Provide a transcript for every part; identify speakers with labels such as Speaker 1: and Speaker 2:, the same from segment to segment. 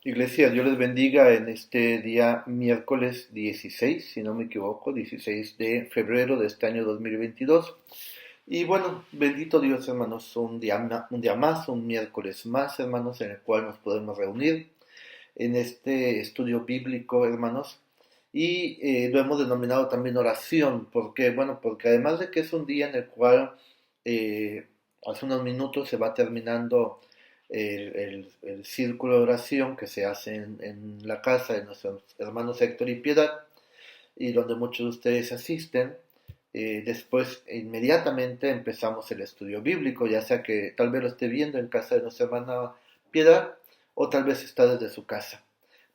Speaker 1: Iglesia, Dios les bendiga en este día miércoles 16, si no me equivoco, 16 de febrero de este año 2022. Y bueno, bendito Dios, hermanos, un día más, un miércoles más, hermanos, en el cual nos podemos reunir en este estudio bíblico, hermanos. Y lo hemos denominado también oración. ¿Por qué? Bueno, porque además de que es un día en el cual eh, hace unos minutos se va terminando el círculo de oración que se hace en la casa de nuestros hermanos Héctor y Piedad, y donde muchos de ustedes asisten. Después, inmediatamente empezamos el estudio bíblico, ya sea que tal vez lo esté viendo en casa de nuestra hermana Piedad, o tal vez está desde su casa.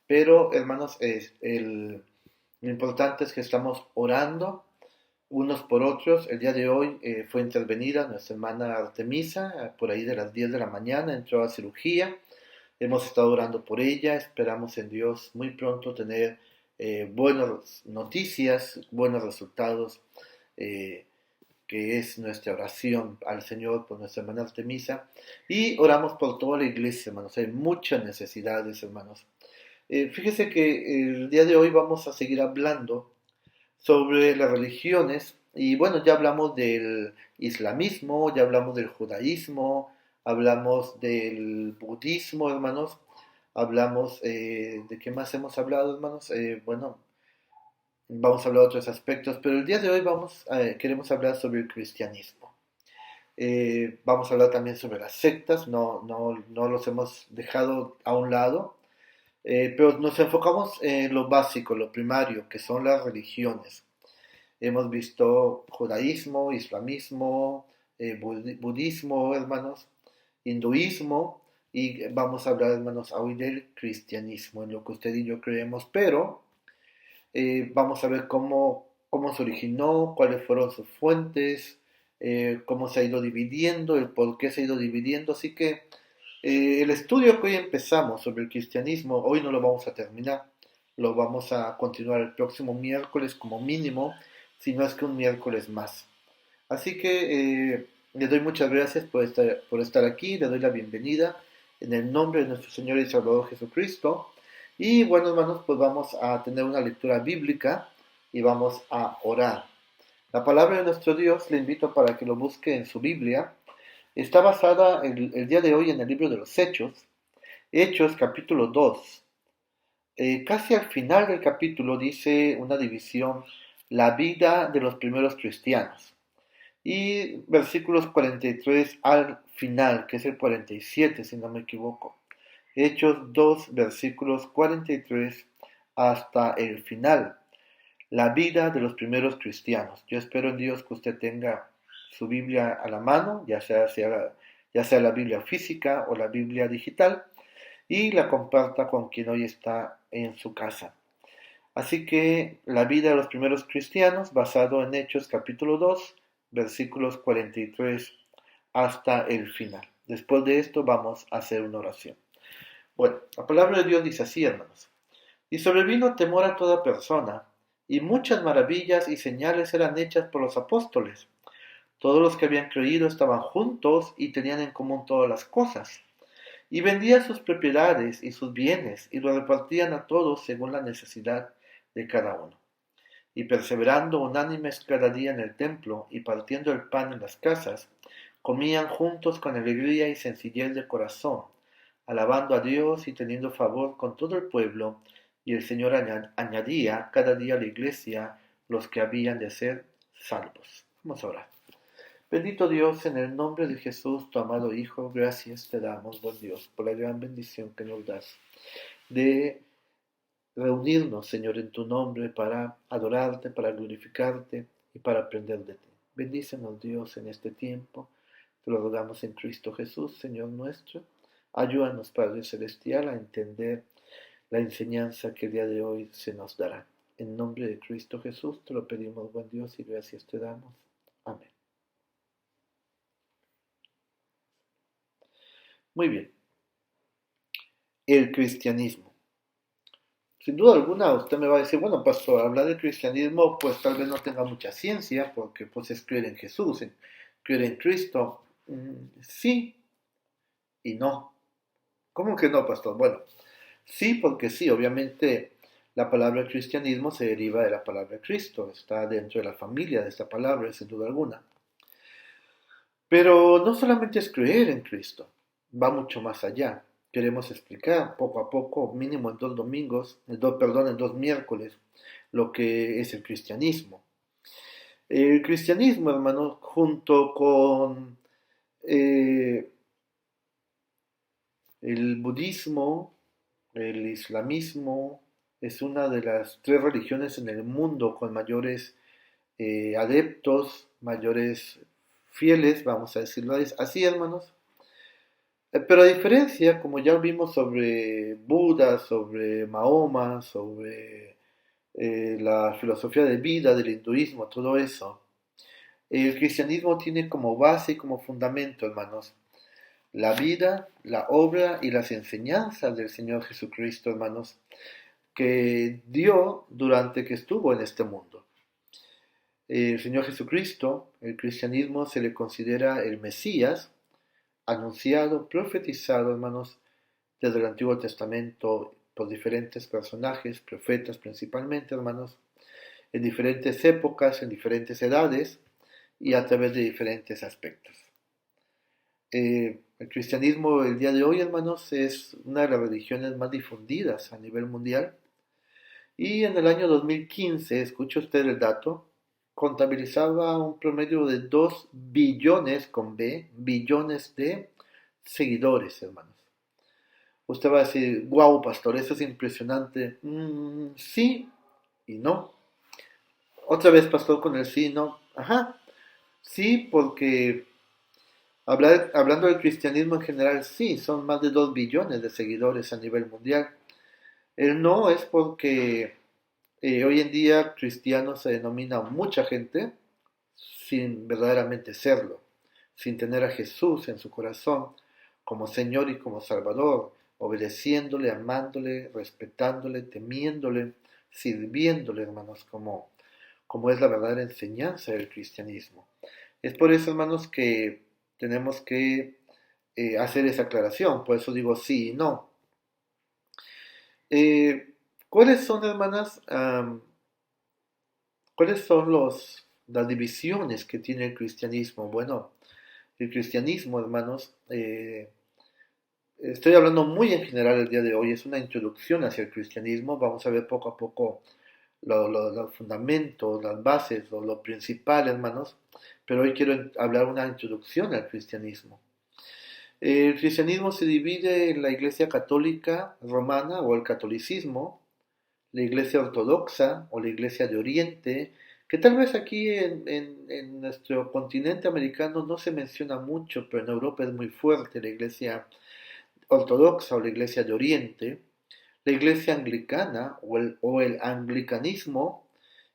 Speaker 1: Pero, hermanos, lo importante es que estamos orando unos por otros. El día de hoy fue intervenida nuestra hermana Artemisa, por ahí de las 10 de la mañana, entró a cirugía. Hemos estado orando por ella, esperamos en Dios muy pronto tener buenas noticias, buenos resultados, eh, que es nuestra oración al Señor por nuestra hermana Artemisa. Y oramos por toda la iglesia, hermanos. Hay muchas necesidades, hermanos. Fíjese que el día de hoy vamos a seguir hablando sobre las religiones. Y bueno, ya hablamos del islamismo, ya hablamos del judaísmo, hablamos del budismo, hermanos. Hablamos de qué más hemos hablado, hermanos. Bueno, vamos a hablar de otros aspectos, pero el día de hoy queremos hablar sobre el cristianismo. Vamos a hablar también sobre las sectas, no los hemos dejado a un lado, pero nos enfocamos en lo básico, lo primario, que son las religiones. Hemos visto judaísmo, islamismo, budismo, hermanos, hinduismo, y vamos a hablar, hermanos, hoy del cristianismo, en lo que usted y yo creemos, pero vamos a ver cómo se originó, cuáles fueron sus fuentes, cómo se ha ido dividiendo, el por qué se ha ido dividiendo. Así que el estudio que hoy empezamos sobre el cristianismo, hoy no lo vamos a terminar, lo vamos a continuar el próximo miércoles como mínimo, si no es que un miércoles más. Así que le doy muchas gracias por estar aquí, le doy la bienvenida en el nombre de nuestro Señor y Salvador Jesucristo. Y bueno, hermanos, pues vamos a tener una lectura bíblica y vamos a orar. La palabra de nuestro Dios, le invito para que lo busque en su Biblia. Está basada el día de hoy en el libro de los Hechos, Hechos capítulo 2. Casi al final del capítulo dice una división, la vida de los primeros cristianos. Y versículos 43 al final, que es el 47, si no me equivoco. Hechos 2, versículos 43 hasta el final. La vida de los primeros cristianos. Yo espero en Dios que usted tenga su Biblia a la mano, ya sea la Biblia física o la Biblia digital, y la comparta con quien hoy está en su casa. Así que la vida de los primeros cristianos, basado en Hechos capítulo 2, versículos 43 hasta el final. Después de esto vamos a hacer una oración. Bueno, la palabra de Dios dice así, hermanos. Y sobrevino temor a toda persona, y muchas maravillas y señales eran hechas por los apóstoles. Todos los que habían creído estaban juntos y tenían en común todas las cosas. Y vendían sus propiedades y sus bienes, y lo repartían a todos según la necesidad de cada uno. Y perseverando unánimes cada día en el templo, y partiendo el pan en las casas, comían juntos con alegría y sencillez de corazón, alabando a Dios y teniendo favor con todo el pueblo, y el Señor añadía cada día a la iglesia los que habían de ser salvos. Vamos a orar. Bendito Dios, en el nombre de Jesús, tu amado Hijo, gracias te damos, buen Dios, por la gran bendición que nos das de reunirnos, Señor, en tu nombre para adorarte, para glorificarte y para aprender de ti. Bendícenos, Dios, en este tiempo. Te lo rogamos en Cristo Jesús, Señor nuestro. Ayúdanos, Padre Celestial, a entender la enseñanza que el día de hoy se nos dará. En nombre de Cristo Jesús te lo pedimos, buen Dios, y gracias te damos. Amén. Muy bien. El cristianismo. Sin duda alguna, usted me va a decir, bueno, pastor, hablar del cristianismo, pues tal vez no tenga mucha ciencia, porque pues es creer en Jesús, creer en Cristo. Sí y no. ¿Cómo que no, pastor? Bueno, Sí, porque sí, obviamente la palabra cristianismo se deriva de la palabra Cristo, está dentro de la familia de esta palabra, sin duda alguna. Pero no solamente es creer en Cristo, va mucho más allá. Queremos explicar poco a poco, mínimo en 2 domingos, en 2 miércoles, lo que es el cristianismo. El cristianismo, hermano, junto con eh, el budismo, el islamismo, es una de las 3 religiones en el mundo con mayores adeptos, mayores fieles, vamos a decirlo así, hermanos. Pero a diferencia, como ya vimos sobre Buda, sobre Mahoma, sobre la filosofía de vida del hinduismo, todo eso, el cristianismo tiene como base y como fundamento, hermanos, la vida, la obra y las enseñanzas del Señor Jesucristo, hermanos, que dio durante que estuvo en este mundo. El Señor Jesucristo, el cristianismo se le considera el Mesías, anunciado, profetizado, hermanos, desde el Antiguo Testamento por diferentes personajes, profetas principalmente, hermanos, en diferentes épocas, en diferentes edades y a través de diferentes aspectos. El cristianismo el día de hoy, hermanos, es una de las religiones más difundidas a nivel mundial y en el año 2015, escuche usted el dato, contabilizaba un promedio de 2 billones con B, billones de seguidores, hermanos. Usted va a decir, wow, pastor, eso es impresionante. Sí y no. Otra vez, pastor, con el sí y no. Ajá, sí, porque hablando del cristianismo en general, sí, son más de 2 billones de seguidores a nivel mundial. El no es porque hoy en día cristiano se denomina mucha gente sin verdaderamente serlo, sin tener a Jesús en su corazón como Señor y como Salvador, obedeciéndole, amándole, respetándole, temiéndole, sirviéndole, hermanos, como es la verdadera enseñanza del cristianismo. Es por eso, hermanos, que tenemos que hacer esa aclaración, por eso digo sí y no. Eh, ¿Cuáles son, hermanas, cuáles son las divisiones que tiene el cristianismo? Bueno, el cristianismo, hermanos, estoy hablando muy en general el día de hoy, es una introducción hacia el cristianismo, vamos a ver poco a poco los fundamentos, las bases, lo principal, hermanos, pero hoy quiero hablar una introducción al cristianismo. El cristianismo se divide en la iglesia católica romana o el catolicismo, la iglesia ortodoxa o la iglesia de Oriente, que tal vez aquí en nuestro continente americano no se menciona mucho, pero en Europa es muy fuerte la iglesia ortodoxa o la iglesia de Oriente, la iglesia anglicana o el anglicanismo,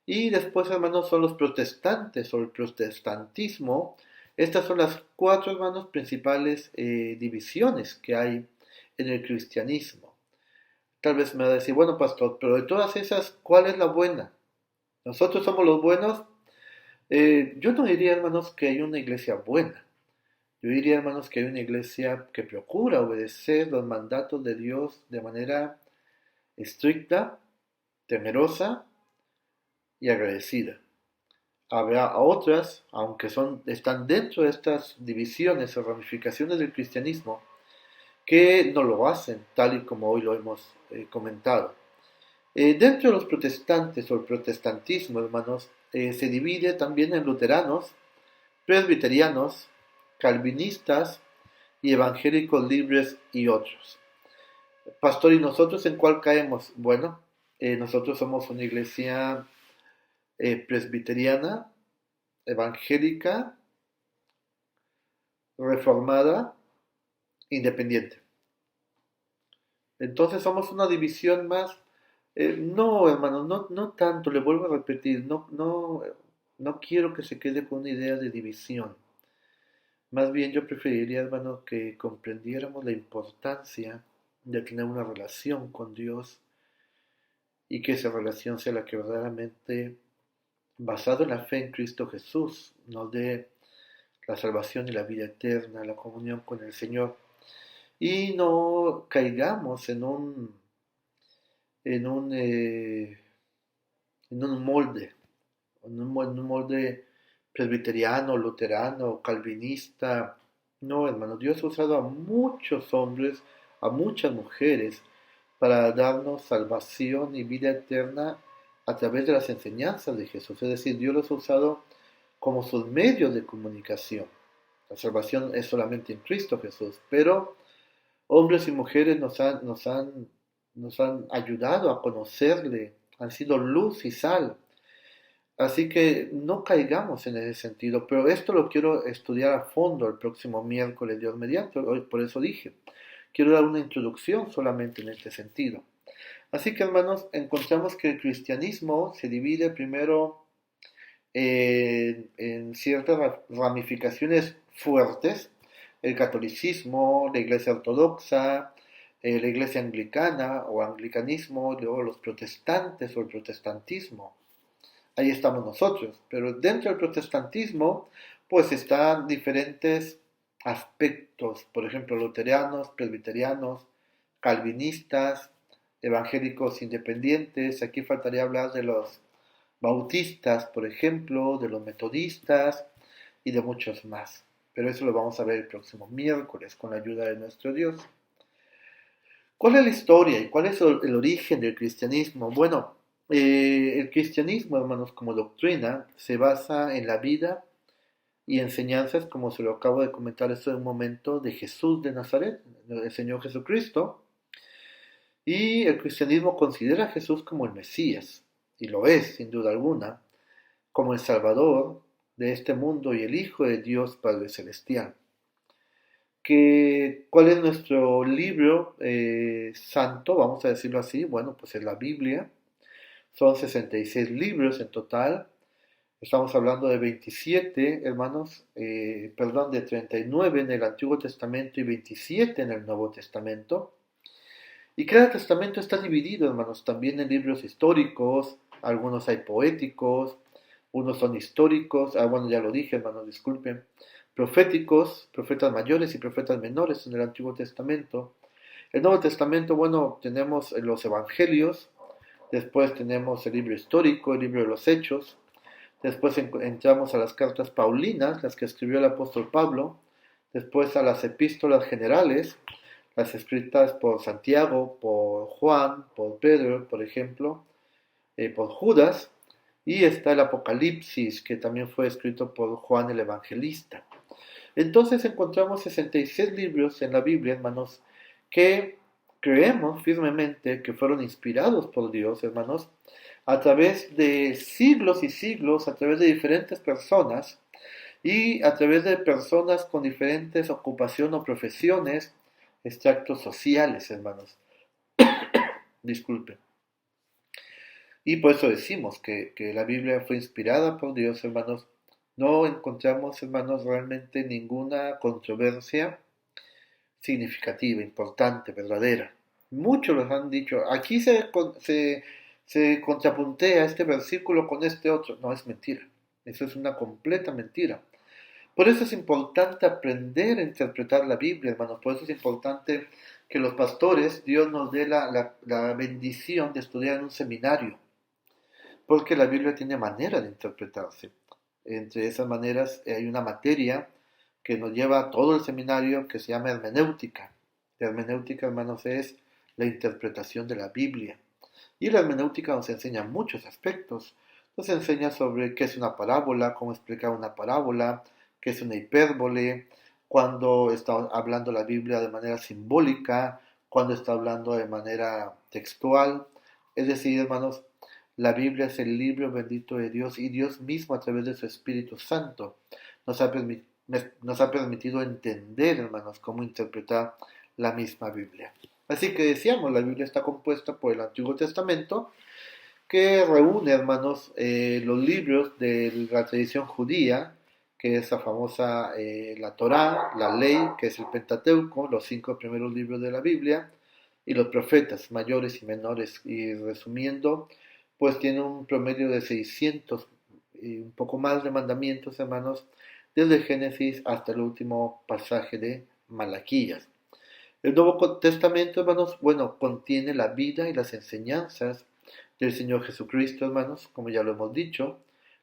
Speaker 1: y después, hermanos, son los protestantes o el protestantismo. Estas son las 4, hermanos, principales divisiones que hay en el cristianismo. Tal vez me va a decir, bueno, pastor, pero de todas esas, ¿cuál es la buena? ¿Nosotros somos los buenos? Yo no diría, hermanos, que hay una iglesia buena. Yo diría, hermanos, que hay una iglesia que procura obedecer los mandatos de Dios de manera estricta, temerosa y agradecida. Habrá otras, aunque están dentro de estas divisiones o ramificaciones del cristianismo, que no lo hacen, tal y como hoy lo hemos comentado. Dentro de los protestantes o el protestantismo, hermanos, se divide también en luteranos, presbiterianos, calvinistas y evangélicos libres y otros. Pastor, ¿y nosotros en cuál caemos? Bueno, nosotros somos una iglesia presbiteriana, evangélica, reformada, independiente. Entonces somos una división más. No, hermano, no tanto, le vuelvo a repetir, no quiero que se quede con una idea de división. Más bien yo preferiría, hermano, que comprendiéramos la importancia de tener una relación con Dios y que esa relación sea la que verdaderamente, basado en la fe en Cristo Jesús, nos dé la salvación y la vida eterna, la comunión con el Señor. Y no caigamos en un molde, en un molde presbiteriano, luterano, calvinista. No, hermano, Dios ha usado a muchos hombres, a muchas mujeres, para darnos salvación y vida eterna a través de las enseñanzas de Jesús. Es decir, Dios los ha usado como sus medios de comunicación. La salvación es solamente en Cristo Jesús, pero hombres y mujeres nos han ayudado a conocerle, han sido luz y sal. Así que no caigamos en ese sentido, pero esto lo quiero estudiar a fondo el próximo miércoles, Dios mediante. Hoy, por eso dije, quiero dar una introducción solamente en este sentido. Así que, hermanos, encontramos que el cristianismo se divide primero en ciertas ramificaciones fuertes: el catolicismo, la iglesia ortodoxa, la iglesia anglicana o anglicanismo, luego los protestantes o el protestantismo. Ahí estamos nosotros, pero dentro del protestantismo pues están diferentes aspectos, por ejemplo, luteranos, presbiterianos, calvinistas, evangélicos independientes. Aquí faltaría hablar de los bautistas, por ejemplo, de los metodistas y de muchos más. Pero eso lo vamos a ver el próximo miércoles con la ayuda de nuestro Dios. ¿Cuál es la historia y cuál es el origen del cristianismo? Bueno, el cristianismo, hermanos, como doctrina, se basa en la vida y enseñanzas, como se lo acabo de comentar hace un momento, de Jesús de Nazaret, el Señor Jesucristo. Y el cristianismo considera a Jesús como el Mesías, y lo es, sin duda alguna, como el Salvador de este mundo y el Hijo de Dios Padre Celestial. ¿Cuál es nuestro libro santo? Vamos a decirlo así. Bueno, pues es la Biblia. Son 66 libros en total. Estamos hablando de 27, hermanos, de 39 en el Antiguo Testamento y 27 en el Nuevo Testamento. Y cada testamento está dividido, hermanos, también en libros históricos. Algunos hay poéticos, unos son históricos. Bueno, ya lo dije, hermanos, disculpen. Proféticos, profetas mayores y profetas menores en el Antiguo Testamento. El Nuevo Testamento, bueno, tenemos los evangelios. Después tenemos el libro histórico, el libro de los Hechos. Después entramos a las cartas paulinas, las que escribió el apóstol Pablo. Después a las epístolas generales, las escritas por Santiago, por Juan, por Pedro, por ejemplo, por Judas. Y está el Apocalipsis, que también fue escrito por Juan el Evangelista. Entonces encontramos 66 libros en la Biblia, hermanos, que creemos firmemente que fueron inspirados por Dios, hermanos, a través de siglos y siglos, a través de diferentes personas y a través de personas con diferentes ocupaciones o profesiones, extractos sociales, hermanos. Disculpen. Y por eso decimos que la Biblia fue inspirada por Dios, hermanos. No encontramos, hermanos, realmente ninguna controversia significativa, importante, verdadera. Muchos los han dicho, aquí se contrapuntea este versículo con este otro. No, es mentira. Eso es una completa mentira. Por eso es importante aprender a interpretar la Biblia, hermanos. Por eso es importante que los pastores, Dios nos dé la bendición de estudiar en un seminario. Porque la Biblia tiene manera de interpretarse. Entre esas maneras hay una materia que nos lleva a todo el seminario que se llama hermenéutica. La hermenéutica, hermanos, es la interpretación de la Biblia. Y la hermenéutica nos enseña muchos aspectos. Nos enseña sobre qué es una parábola, cómo explicar una parábola, qué es una hipérbole, cuando está hablando la Biblia de manera simbólica, cuando está hablando de manera textual. Es decir, hermanos, la Biblia es el libro bendito de Dios y Dios mismo a través de su Espíritu Santo nos ha permitido entender, hermanos, cómo interpretar la misma Biblia. Así que decíamos, la Biblia está compuesta por el Antiguo Testamento, que reúne, hermanos, los libros de la tradición judía, que es la famosa la Torá, la ley, que es el Pentateuco, los 5 primeros libros de la Biblia, y los profetas mayores y menores. Y resumiendo, pues tiene un promedio de 600 y un poco más de mandamientos, hermanos, desde Génesis hasta el último pasaje de Malaquías. El Nuevo Testamento, hermanos, bueno, contiene la vida y las enseñanzas del Señor Jesucristo, hermanos, como ya lo hemos dicho,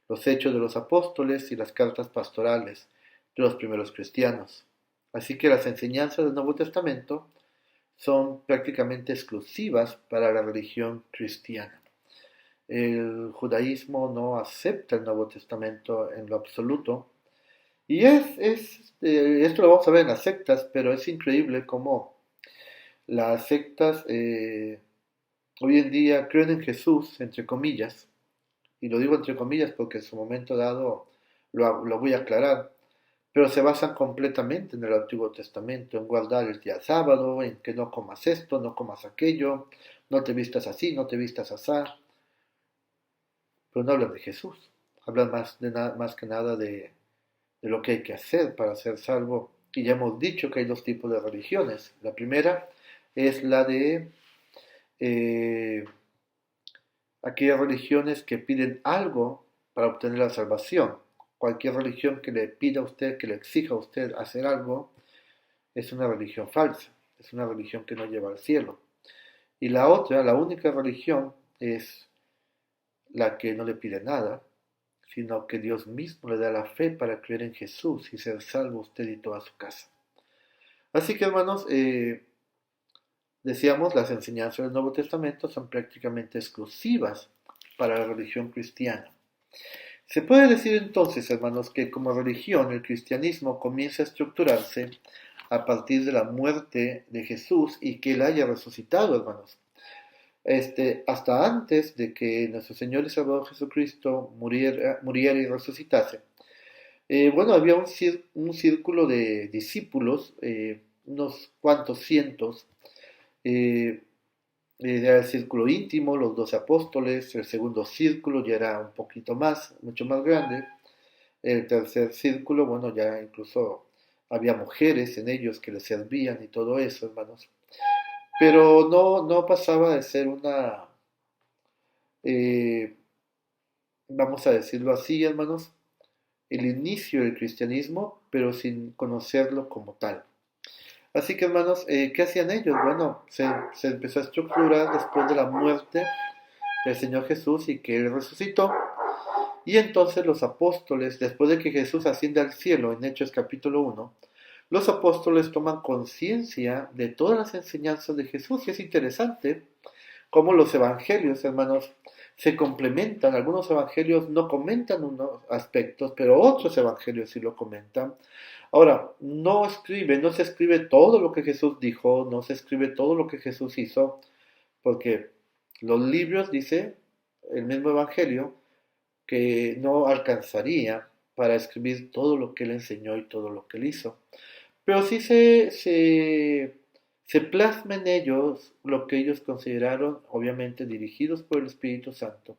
Speaker 1: los hechos de los apóstoles y las cartas pastorales de los primeros cristianos. Así que las enseñanzas del Nuevo Testamento son prácticamente exclusivas para la religión cristiana. El judaísmo no acepta el Nuevo Testamento en lo absoluto. Y esto lo vamos a ver en las sectas, pero es increíble cómo las sectas hoy en día creen en Jesús, entre comillas, y lo digo entre comillas porque en su momento dado lo voy a aclarar, pero se basan completamente en el Antiguo Testamento, en guardar el día sábado, en que no comas esto, no comas aquello, no te vistas así, no te vistas así, pero no hablan de Jesús, hablan más que nada de lo que hay que hacer para ser salvo. Y ya hemos dicho que hay dos tipos de religiones. La primera es la de eh, aquellas religiones que piden algo para obtener la salvación. Cualquier religión que le pida a usted, que le exija a usted hacer algo, es una religión falsa, es una religión que no lleva al cielo. Y la otra, la única religión, es la que no le pide nada, sino que Dios mismo le da la fe para creer en Jesús y ser salvo usted y toda su casa. Así que hermanos, decíamos, las enseñanzas del Nuevo Testamento son prácticamente exclusivas para la religión cristiana. Se puede decir entonces, hermanos, que como religión el cristianismo comienza a estructurarse a partir de la muerte de Jesús y que él haya resucitado, hermanos. Hasta antes de que nuestro Señor y Salvador Jesucristo muriera y resucitase. Bueno, había un círculo de discípulos, unos cuantos cientos. eh, Era el círculo íntimo, los 12 apóstoles. El segundo círculo ya era un poquito más, mucho más grande. El tercer círculo, bueno, ya incluso había mujeres en ellos que les servían y todo eso, hermanos. Pero no pasaba de ser eh, vamos a decirlo así, hermanos, el inicio del cristianismo, pero sin conocerlo como tal. Así que, hermanos, ¿qué hacían ellos? Bueno, se empezó a estructurar después de la muerte del Señor Jesús y que Él resucitó. Y entonces los apóstoles, después de que Jesús asciende al cielo en Hechos capítulo 1, los apóstoles toman conciencia de todas las enseñanzas de Jesús. Y es interesante cómo los evangelios, hermanos, se complementan. Algunos evangelios no comentan unos aspectos, pero otros evangelios sí lo comentan. Ahora, no se escribe todo lo que Jesús dijo, no se escribe todo lo que Jesús hizo, porque los libros, dice el mismo evangelio, que no alcanzaría para escribir todo lo que él enseñó y todo lo que él hizo. Pero sí se plasma en ellos lo que ellos consideraron, obviamente dirigidos por el Espíritu Santo,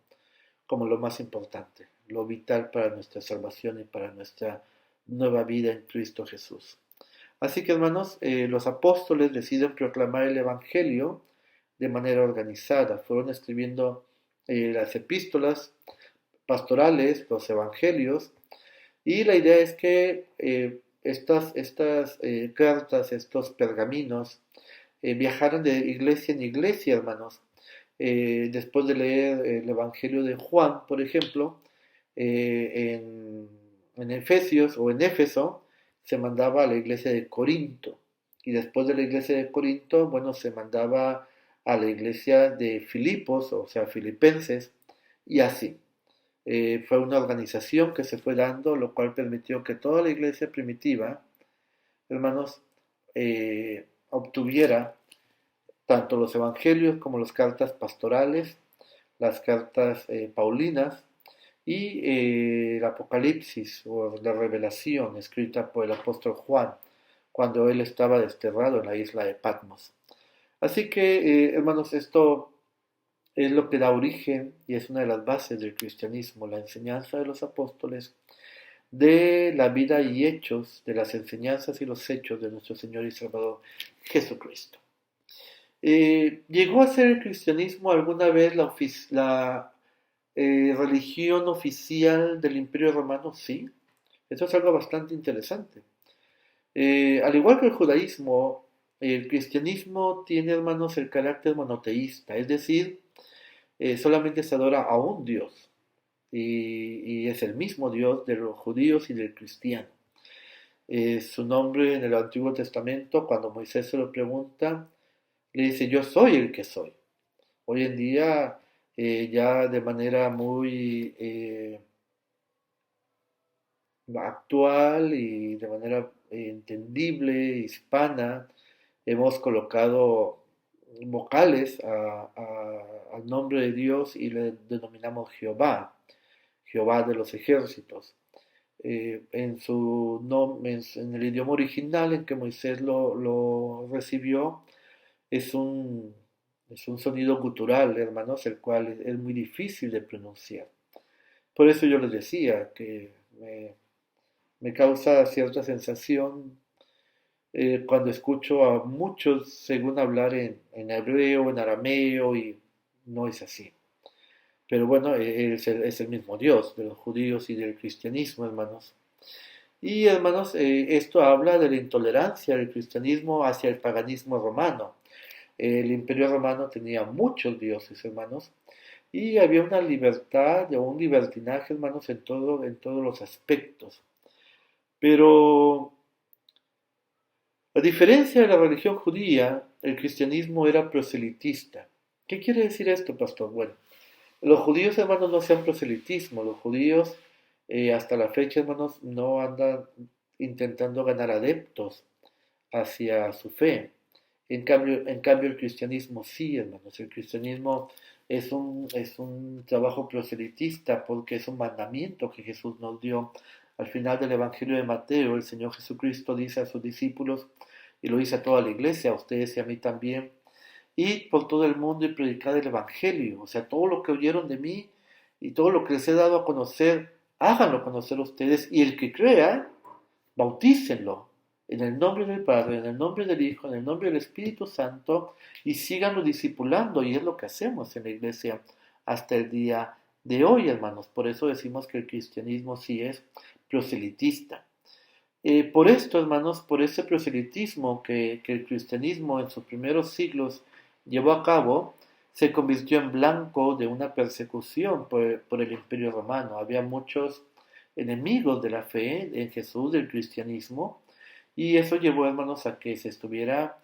Speaker 1: como lo más importante, lo vital para nuestra salvación y para nuestra nueva vida en Cristo Jesús. Así que hermanos, los apóstoles deciden proclamar el Evangelio de manera organizada. Fueron escribiendo las epístolas pastorales, los evangelios, y la idea es que estas cartas, estos pergaminos, viajaron de iglesia en iglesia, hermanos. Después de leer el Evangelio de Juan, por ejemplo, en Efesios o en Éfeso, se mandaba a la iglesia de Corinto. Y después de la iglesia de Corinto, bueno, se mandaba a la iglesia de Filipos, o sea, Filipenses, y así. Fue una organización que se fue dando, lo cual permitió que toda la iglesia primitiva, hermanos, obtuviera tanto los evangelios como las cartas pastorales, las cartas paulinas y el Apocalipsis o la revelación escrita por el apóstol Juan cuando él estaba desterrado en la isla de Patmos. Así que, hermanos, esto es lo que da origen y es una de las bases del cristianismo, la enseñanza de los apóstoles, de la vida y hechos, de las enseñanzas y los hechos de nuestro Señor y Salvador Jesucristo. ¿Llegó a ser el cristianismo alguna vez la religión oficial del Imperio Romano? Sí, eso es algo bastante interesante. Al igual que el judaísmo, el cristianismo tiene, hermanos, el carácter monoteísta, es decir, solamente se adora a un Dios y es el mismo Dios de los judíos y del cristiano. Su nombre en el Antiguo Testamento, cuando Moisés se lo pregunta, le dice, yo soy el que soy. Hoy en día, ya de manera muy actual y de manera entendible, hispana, hemos colocado vocales al nombre de Dios y le denominamos Jehová, Jehová de los ejércitos. En el idioma original en que Moisés lo recibió, es un, es un sonido gutural, hermanos, el cual es muy difícil de pronunciar. Por eso yo les decía que me causa cierta sensación cuando escucho a muchos, según hablar en hebreo, en arameo, y no es así. Pero bueno, es el mismo Dios de los judíos y del cristianismo, hermanos. Y hermanos, esto habla de la intolerancia del cristianismo hacia el paganismo romano. El imperio romano tenía muchos dioses, hermanos, y había una libertad o un libertinaje, hermanos, en todos los aspectos. Pero a diferencia de la religión judía, el cristianismo era proselitista. ¿Qué quiere decir esto, pastor? Bueno, los judíos, hermanos, no hacían proselitismo. Los judíos, hasta la fecha, hermanos, no andan intentando ganar adeptos hacia su fe. En cambio, el cristianismo sí, hermanos. El cristianismo es un trabajo proselitista porque es un mandamiento que Jesús nos dio. Al final del Evangelio de Mateo, el Señor Jesucristo dice a sus discípulos, y lo dice a toda la iglesia, a ustedes y a mí también, id por todo el mundo y predicad el Evangelio. O sea, todo lo que oyeron de mí y todo lo que les he dado a conocer, háganlo conocer a ustedes, y el que crea, bautícenlo en el nombre del Padre, en el nombre del Hijo, en el nombre del Espíritu Santo, y síganlo discipulando, y es lo que hacemos en la iglesia hasta el día de hoy, hermanos. Por eso decimos que el cristianismo sí es proselitista. Por esto, hermanos, por ese proselitismo que el cristianismo en sus primeros siglos llevó a cabo, se convirtió en blanco de una persecución por el imperio romano. Había muchos enemigos de la fe en Jesús, del cristianismo, y eso llevó, hermanos, a que se estuviera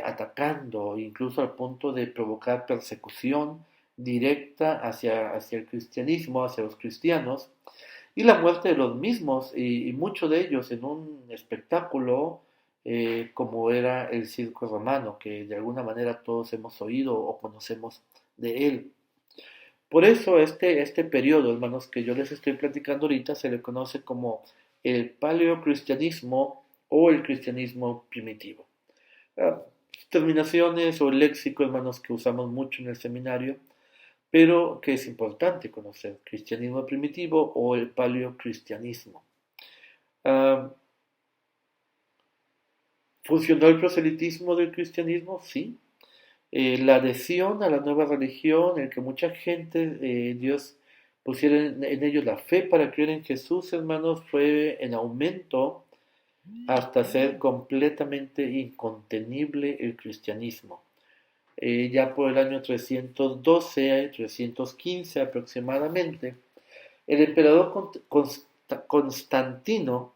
Speaker 1: atacando, incluso al punto de provocar persecución directa hacia el cristianismo, hacia los cristianos, y la muerte de los mismos, y muchos de ellos en un espectáculo como era el circo romano, que de alguna manera todos hemos oído o conocemos de él. Por eso este periodo, hermanos, que yo les estoy platicando ahorita, se le conoce como el paleocristianismo o el cristianismo primitivo. Ah, Terminaciones o el léxico, hermanos, que usamos mucho en el seminario, pero que es importante conocer, cristianismo primitivo o el paleocristianismo. Ah, ¿Funcionó el proselitismo del cristianismo? Sí. La adhesión a la nueva religión, el que mucha gente, Dios pusiera en ellos la fe para creer en Jesús, hermanos, fue en aumento hasta ser completamente incontenible el cristianismo. Ya por el año 312, 315 aproximadamente, el emperador Constantino,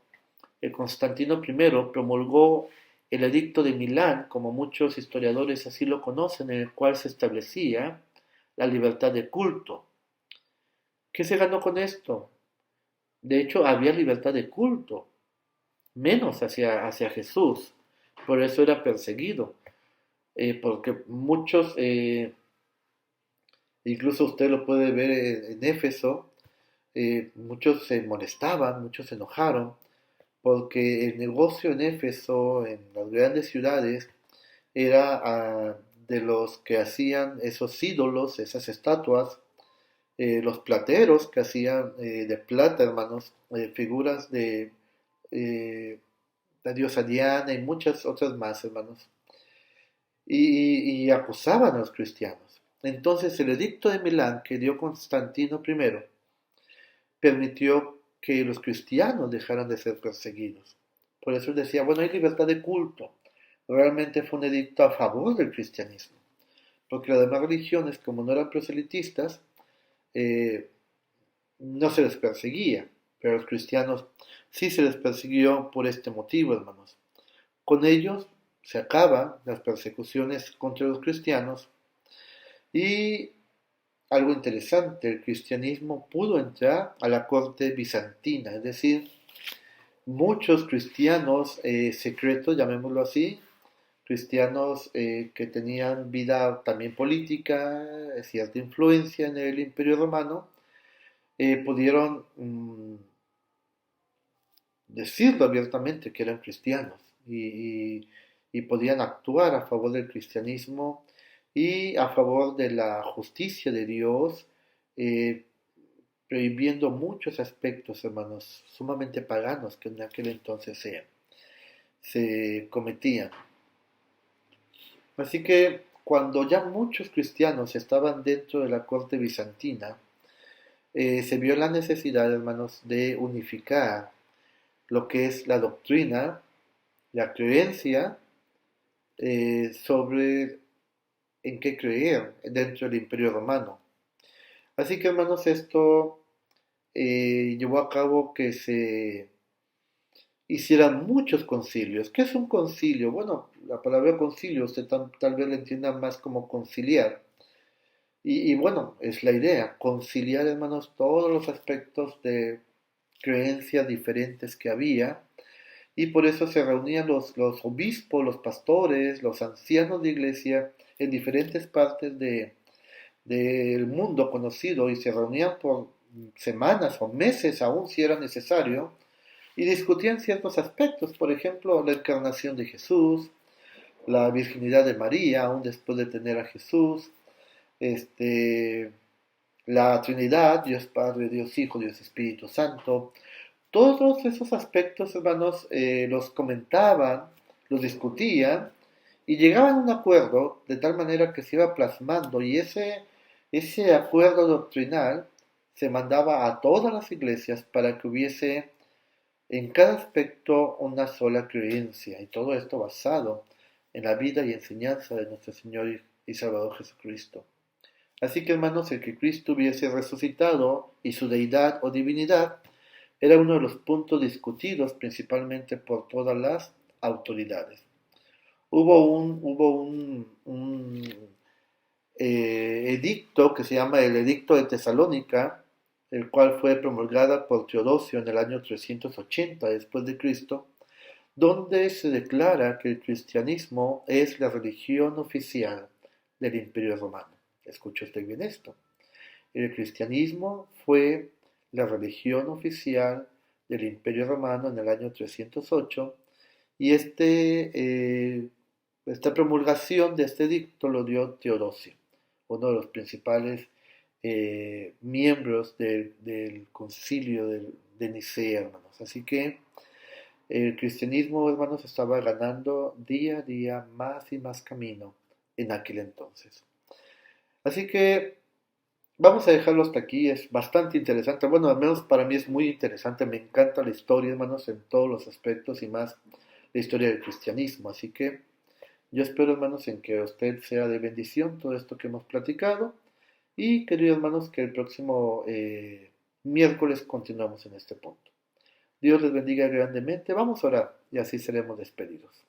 Speaker 1: el Constantino I, promulgó el Edicto de Milán, como muchos historiadores así lo conocen, en el cual se establecía la libertad de culto. ¿Qué se ganó con esto? De hecho, había libertad de culto, menos hacia Jesús. Por eso era perseguido, porque muchos, incluso usted lo puede ver en Éfeso, muchos se molestaban, muchos se enojaron, porque el negocio en Éfeso, en las grandes ciudades, era de los que hacían esos ídolos, esas estatuas, los plateros que hacían de plata, hermanos, figuras de la diosa Diana y muchas otras más, hermanos, y acusaban a los cristianos. Entonces el edicto de Milán que dio Constantino I permitió que los cristianos dejaran de ser perseguidos. Por eso él decía, bueno, hay libertad de culto. realmente fue un edicto a favor del cristianismo, porque las demás religiones, como no eran proselitistas, eh, no se les perseguía, pero a los cristianos sí se les persiguió por este motivo, hermanos. Con ellos se acaban las persecuciones contra los cristianos y algo interesante, el cristianismo pudo entrar a la corte bizantina, es decir, muchos cristianos secretos, llamémoslo así, cristianos que tenían vida también política, cierta influencia en el Imperio Romano, pudieron decirlo abiertamente que eran cristianos y podían actuar a favor del cristianismo y a favor de la justicia de Dios, eh, prohibiendo muchos aspectos, hermanos, sumamente paganos que en aquel entonces se cometían. Así que cuando ya muchos cristianos estaban dentro de la corte bizantina, se vio la necesidad, hermanos, de unificar lo que es la doctrina, la creencia sobre en qué creer dentro del Imperio Romano. Así que, hermanos, esto llevó a cabo que se hicieran muchos concilios. ¿Qué es un concilio? Bueno, la palabra concilio usted tal vez la entienda más como conciliar. Y bueno, es la idea, conciliar, hermanos, todos los aspectos de creencias diferentes que había. Y por eso se reunían los obispos, los pastores, los ancianos de iglesia en diferentes partes del mundo conocido y se reunían por semanas o meses aún si era necesario y discutían ciertos aspectos, por ejemplo, la encarnación de Jesús, la virginidad de María, aún después de tener a Jesús, este, la Trinidad, Dios Padre, Dios Hijo, Dios Espíritu Santo. Todos esos aspectos, hermanos, los comentaban, los discutían y llegaban a un acuerdo de tal manera que se iba plasmando y ese acuerdo doctrinal se mandaba a todas las iglesias para que hubiese en cada aspecto una sola creencia y todo esto basado en la vida y enseñanza de nuestro Señor y Salvador Jesucristo. Así que, hermanos, el que Cristo hubiese resucitado y su deidad o divinidad era uno de los puntos discutidos principalmente por todas las autoridades. Hubo un edicto que se llama el Edicto de Tesalónica, el cual fue promulgada por Teodosio en el año 380 después de Cristo, donde se declara que el cristianismo es la religión oficial del Imperio Romano. Escuche usted bien esto. El cristianismo fue la religión oficial del Imperio Romano en el año 308 y esta promulgación de este edicto lo dio Teodosio, uno de los principales miembros del concilio de Nicea, hermanos. Así que el cristianismo, hermanos, estaba ganando día a día más y más camino en aquel entonces. Así que vamos a dejarlo hasta aquí, es bastante interesante. Bueno, al menos para mí es muy interesante, me encanta la historia, hermanos, en todos los aspectos y más la historia del cristianismo. Así que yo espero, hermanos, en que a usted sea de bendición todo esto que hemos platicado. Y queridos hermanos, que el próximo miércoles continuamos en este punto. Dios les bendiga grandemente. Vamos a orar y así seremos despedidos.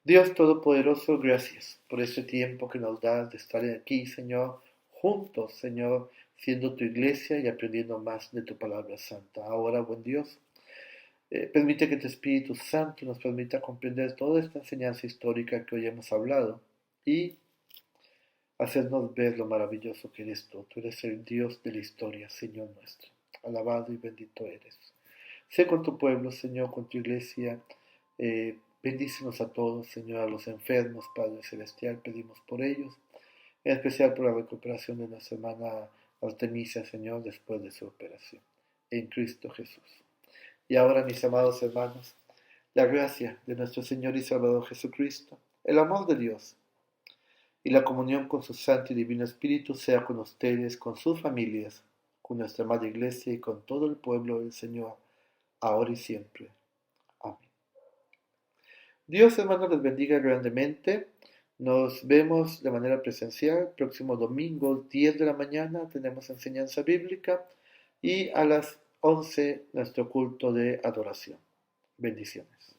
Speaker 1: Dios Todopoderoso, gracias por este tiempo que nos das de estar aquí, Señor, juntos, Señor, siendo tu iglesia y aprendiendo más de tu palabra santa. Ahora, buen Dios, permite que tu Espíritu Santo nos permita comprender toda esta enseñanza histórica que hoy hemos hablado y hacernos ver lo maravilloso que eres tú. Tú eres el Dios de la historia, Señor nuestro. Alabado y bendito eres. Sé con tu pueblo, Señor, con tu iglesia. Bendícenos a todos, Señor, a los enfermos, Padre Celestial, pedimos por ellos, en especial por la recuperación de nuestra hermana Artemisia, Señor, después de su operación. En Cristo Jesús. Y ahora, mis amados hermanos, la gracia de nuestro Señor y Salvador Jesucristo, el amor de Dios y la comunión con su Santo y Divino Espíritu sea con ustedes, con sus familias, con nuestra amada Iglesia y con todo el pueblo del Señor, ahora y siempre. Amén. Dios, hermanos, les bendiga grandemente. Nos vemos de manera presencial. Próximo domingo, 10 de la mañana, tenemos enseñanza bíblica. Y a las 11, nuestro culto de adoración. Bendiciones.